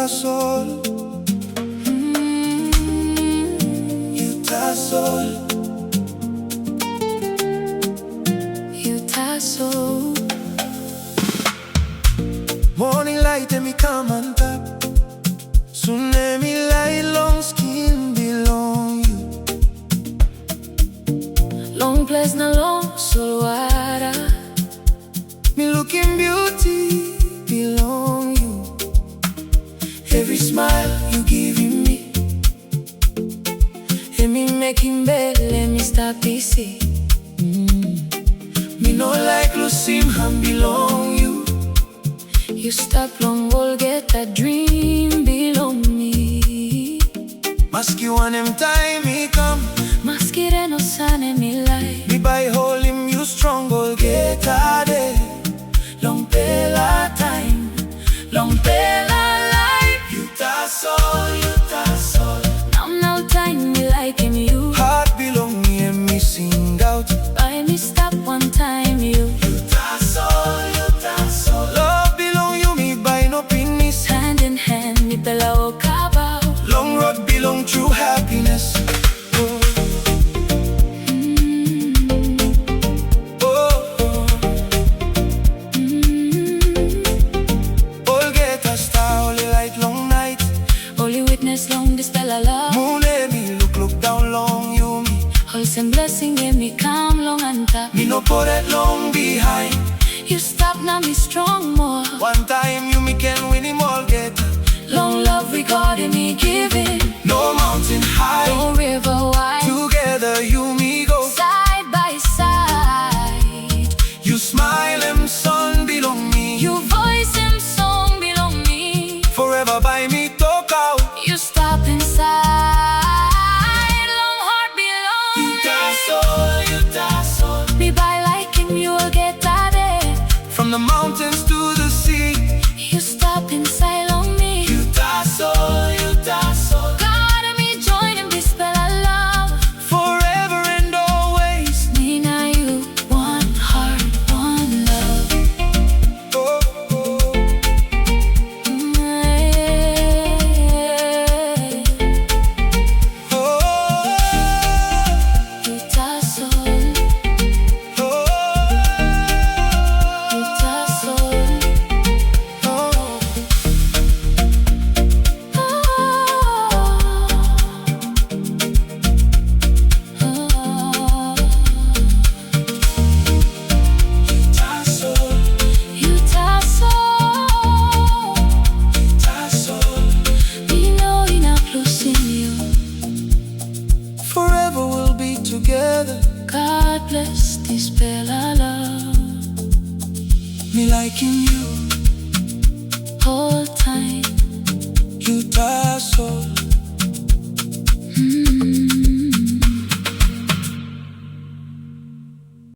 Tasol. You Tasol. You Tasol. Morning light and me come on top. Soon let me lie long skin belong you. Long place na long solwara. Me looking beauty belong you. Every smile you giving me, And me making belly, me stop easy. me no like losing him belong you. You stop long, all get that dream belong me. Mask you on him time me come. Maskire no sane me life. Me by hold him you strong all get a day. Long pela time, long pela life. You Tasol, you Tasol. Now time me like him you. Heart belong me and me sing out. By me stop one time you. You Tasol, you Tasol. Love belong you me by no penis. Hand in hand me pela o kabao. Long road belong true happiness. Oh. Oh, oh. All get a star, only light long night. Only witness long this pela love. Moon let me look down long you me. Wholesome blessing give me calm long and top. Me no put that long behind. You stop now me strong more. One time you me can win him all get. Long love we got and me giving. No mountain high. No river wide. Together you me go. Side by side. You smile and sun belong me. Your voice and song belong me. Forever by me talk out. You stop inside. Long heart belong You me. Tasol, you Tasol. Me by like him you will get that day. From the mountains to the sea. You stop inside on me. You Tasol, you Tasol. God and me join in this spell of love. Forever and always. Me and you, one heart, one love. Oh, oh. Oh, You Tasol, oh, you Tasol. oh. Tasol, You Tasol. Tasol. Me know enough losing you. Forever we'll be together. God bless this spell of love. Me liking